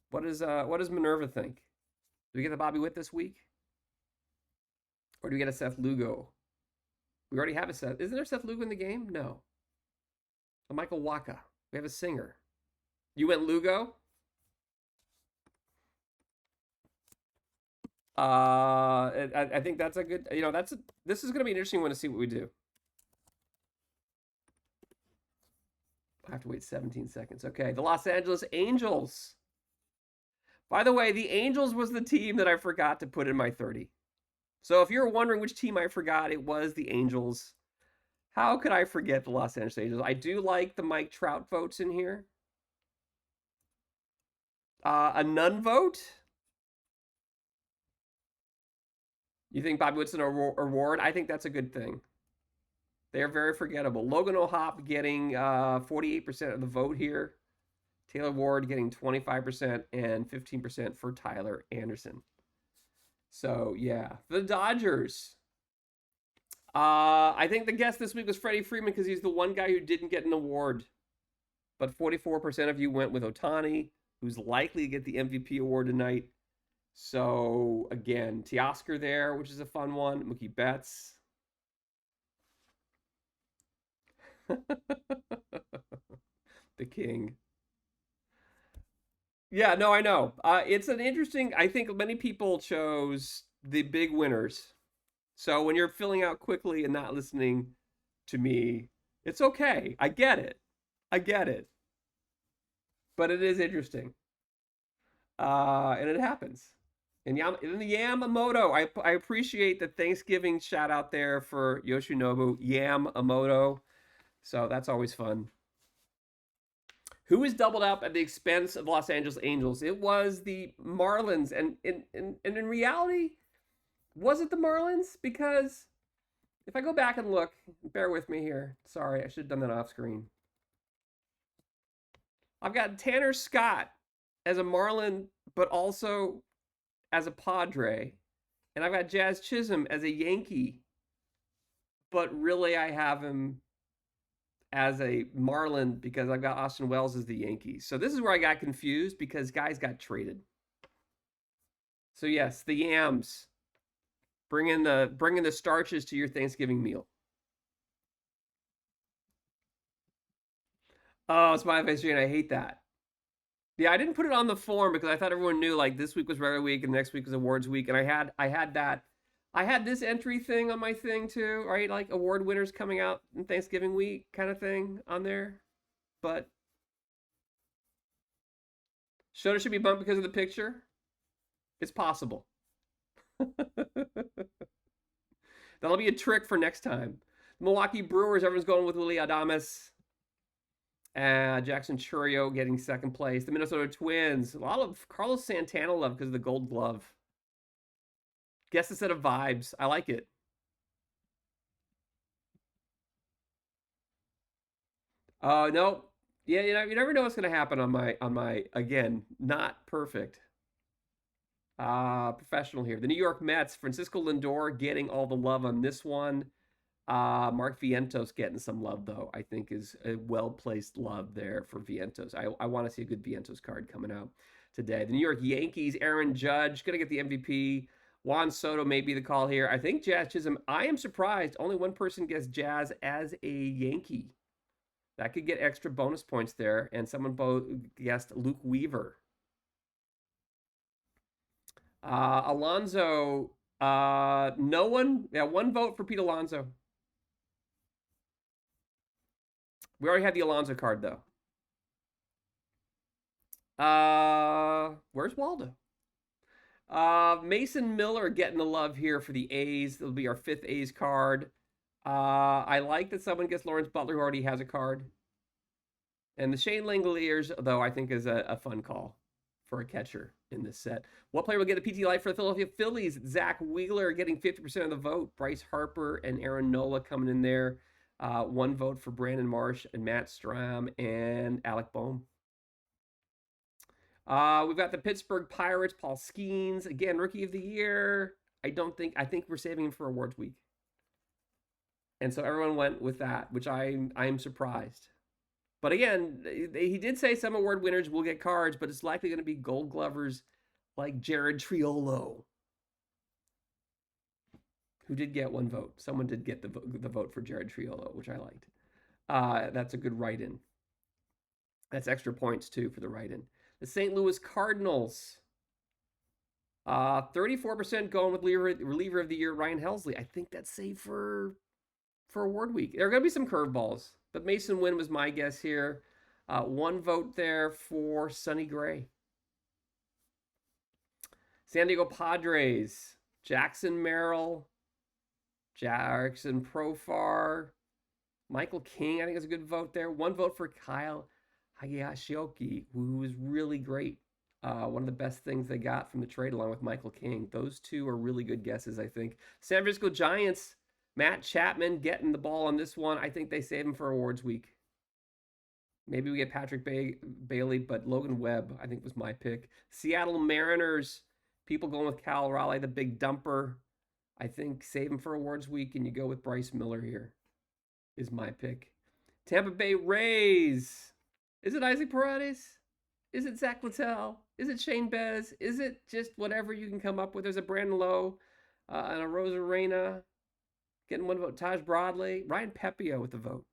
What does Minerva think? Do we get the Bobby Witt this week? Or do we get a Seth Lugo? We already have a Seth. Isn't there Seth Lugo in the game? No. A Michael Waka. We have a singer. You went Lugo? I think that's a good, this is going to be an interesting one to see what we do. I have to wait 17 seconds. Okay, the Los Angeles Angels. By the way, the Angels was the team that I forgot to put in my 30. So if you're wondering which team I forgot, it was the Angels. How could I forget the Los Angeles Angels? I do like the Mike Trout votes in here. A none vote? You think Bobby Witt's an award? I think that's a good thing. They are very forgettable. Logan O'Hoppe getting 48% of the vote here. Taylor Ward getting 25% and 15% for Tyler Anderson. So, yeah. The Dodgers. I think the guest this week was Freddie Freeman because he's the one guy who didn't get an award. But 44% of you went with Ohtani, who's likely to get the MVP award tonight. So, again, Teoscar there, which is a fun one. Mookie Betts. The king. Yeah, no, I know. It's an interesting, I think many people chose the big winners. So when you're filling out quickly and not listening to me, it's okay. I get it. I get it. But it is interesting. And it happens. And the Yamamoto, I appreciate the Thanksgiving shout out there for Yoshinobu Yamamoto. So that's always fun. Who is doubled up at the expense of Los Angeles Angels? It was the Marlins. And in reality, was it the Marlins? Because if I go back and look, bear with me here. Sorry, I should have done that off screen. I've got Tanner Scott as a Marlin, but also as a Padre. And I've got Jazz Chisholm as a Yankee. But really, I have him as a Marlin because I've got Austin Wells as the Yankees. So this is where I got confused because guys got traded. So yes, the Yams. Bringing the starches to your Thanksgiving meal. Oh, Smiley Face Jane, I hate that. Yeah, I didn't put it on the form because I thought everyone knew like this week was regular week and next week was awards week, and I had this entry thing on my thing too, right? Like award winners coming out in Thanksgiving week kind of thing on there. But Shota should be bumped because of the picture. It's possible. That'll be a trick for next time. Milwaukee Brewers, everyone's going with Willie Adames. Jackson Churio getting second place. The Minnesota Twins, a lot of Carlos Santana love because of the gold glove. Guess instead of vibes. I like it. No. Yeah, you never know what's going to happen on my again, not perfect. Professional here. The New York Mets, Francisco Lindor getting all the love on this one. Mark Vientos getting some love, though, I think is a well-placed love there for Vientos. I want to see a good Vientos card coming out today. The New York Yankees, Aaron Judge, going to get the MVP. Juan Soto may be the call here. I think Jazz Chisholm, I am surprised only one person gets Jazz as a Yankee. That could get extra bonus points there. And someone guessed Luke Weaver. Alonso, no one. Yeah, one vote for Pete Alonso. We already had the Alonso card, though. Where's Waldo? Mason Miller getting the love here for the A's. It'll be our 5th A's card. I like that someone gets Lawrence Butler, who already has a card. And the Shane Langoliers, though, I think is a fun call for a catcher in this set. What player will get a PT Light for the Philadelphia Phillies? Zach Wheeler getting 50% of the vote. Bryce Harper and Aaron Nola coming in there. One vote for Brandon Marsh and Matt Strahm and Alec Boehm. We've got the Pittsburgh Pirates, Paul Skeens. Again, Rookie of the Year. I think we're saving him for awards week. And so everyone went with that, which I'm surprised. But again, he did say some award winners will get cards, but it's likely going to be Gold Glovers like Jared Triolo, who did get one vote. Someone did get the vote for Jared Triolo, which I liked. That's a good write-in. That's extra points, too, for the write-in. The St. Louis Cardinals. 34% going with reliever of the year, Ryan Helsley. I think that's safe for award week. There are going to be some curveballs, but Mason Wynn was my guess here. One vote there for Sonny Gray. San Diego Padres. Jackson Merrill. Jackson Profar. Michael King, I think is a good vote there. One vote for Kyle Higashioka, who was really great. One of the best things they got from the trade along with Michael King. Those two are really good guesses, I think. San Francisco Giants, Matt Chapman getting the ball on this one. I think they save him for awards week. Maybe we get Patrick Bailey, but Logan Webb, I think, was my pick. Seattle Mariners, people going with Cal Raleigh, the big dumper. I think save him for awards week, and you go with Bryce Miller here, is my pick. Tampa Bay Rays. Is it Isaac Paredes? Is it Zach Littell? Is it Shane Bez? Is it just whatever you can come up with? There's a Brandon Lowe and a Rosa Reyna. Getting one vote. Taj Bradley. Ryan Pepio with the vote.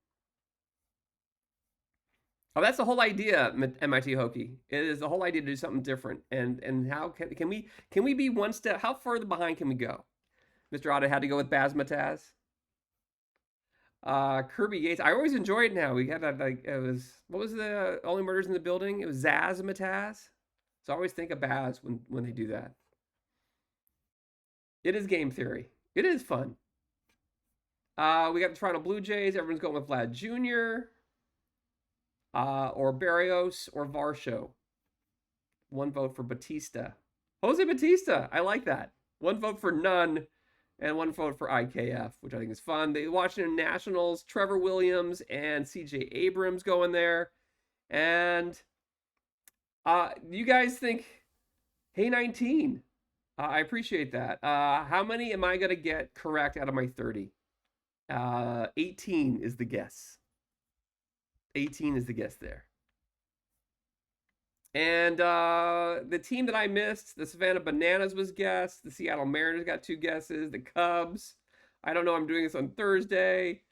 Oh, that's the whole idea, MIT Hokie. It is the whole idea to do something different. And how can we be one step? How further behind can we go? Mr. Otta had to go with Baz Mataz. Kirby Yates. I always enjoy it now. We had that, like, it was, what was the Only Murders in the Building? It was Zaz Mataz. So I always think of Baz when they do that. It is game theory. It is fun. We got the Toronto Blue Jays. Everyone's going with Vlad Jr. Or Barrios or Varsho. One vote for Batista. Jose Batista. I like that. One vote for none. And one vote for IKF, which I think is fun. The Washington Nationals, Trevor Williams and CJ Abrams going there. And you guys think, hey, 19. I appreciate that. How many am I going to get correct out of my 30? 18 is the guess. 18 is the guess there. And the team that I missed, the Savannah Bananas was guessed. The Seattle Mariners got 2 guesses. The Cubs. I don't know. I'm doing this on Thursday.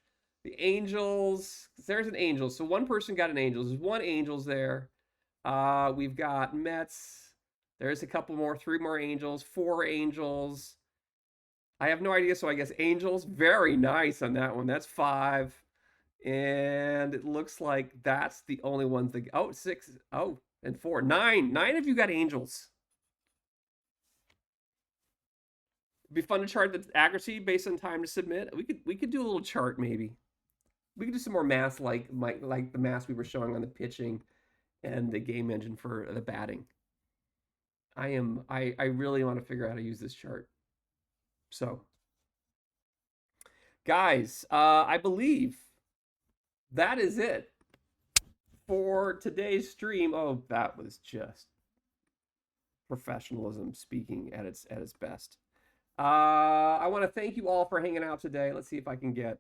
The Angels. There's an Angels. So one person got an Angels. There's one Angels there. We've got Mets. There's a couple more. 3 more Angels. 4 Angels. I have no idea. So I guess Angels. Very nice on that one. That's 5. And it looks like that's the only ones that... Oh, 6. Oh. And 4. 9. 9 of you got Angels. It'd be fun to chart the accuracy based on time to submit. We could do a little chart maybe. We could do some more math like the math we were showing on the pitching and the game engine for the batting. I really want to figure out how to use this chart. So, guys, I believe that is it for today's stream. Oh, that was just professionalism speaking at its best. I want to thank you all for hanging out today. Let's see if I can get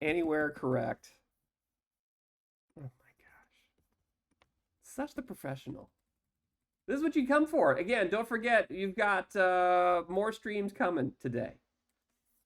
anywhere correct. Oh my gosh. Such the professional. This is what you come for. Again, don't forget, you've got more streams coming today.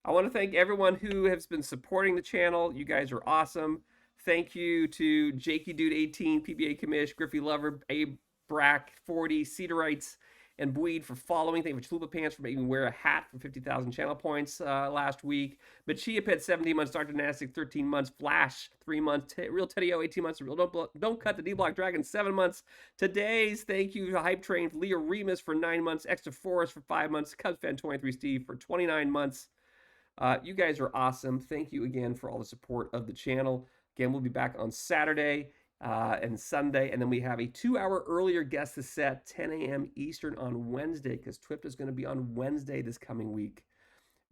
I want to thank everyone who has been supporting the channel. You guys are awesome. Thank you to Jakey Dude 18, PBA Commish, Griffey Lover, Abe Brack 40, Cedarites, and Bweed for following. Thank you for Chalupa Pants for making me wear a hat for 50,000 channel points last week. Machia Pit 17 months, Dr. Nastic 13 months, Flash 3 months, Real Teddy O 18 months, Real Don't Cut the D Block Dragon 7 months. Today's thank you to Hype Train, Leah Remus for 9 months, Extra Forest for 5 months, Cubs Fan 23 Steve for 29 months. You guys are awesome. Thank you again for all the support of the channel. Again, we'll be back on Saturday and Sunday, and then we have a 2-hour earlier guest to set, 10 a.m. Eastern on Wednesday, because TWIPT is going to be on Wednesday this coming week.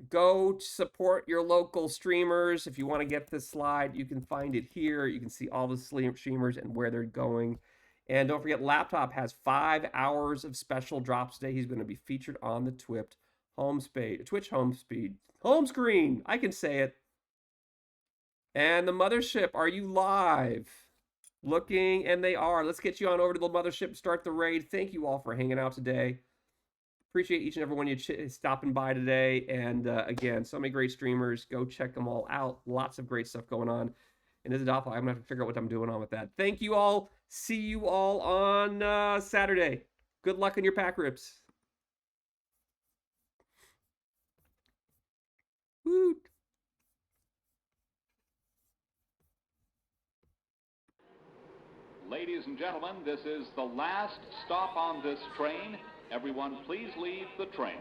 Go support your local streamers. If you want to get this slide, you can find it here. You can see all the streamers and where they're going. And don't forget, Laptop has 5 hours of special drops today. He's going to be featured on the TWIPT Twitch home screen. I can say it. And the mothership, are you live? Looking, and they are. Let's get you on over to the mothership, start the raid. Thank you all for hanging out today. Appreciate each and every one of you stopping by today. And again, so many great streamers. Go check them all out. Lots of great stuff going on. And this is awful. I'm going to have to figure out what I'm doing on with that. Thank you all. See you all on Saturday. Good luck on your pack rips. Woot. Ladies and gentlemen, this is the last stop on this train. Everyone, please leave the train.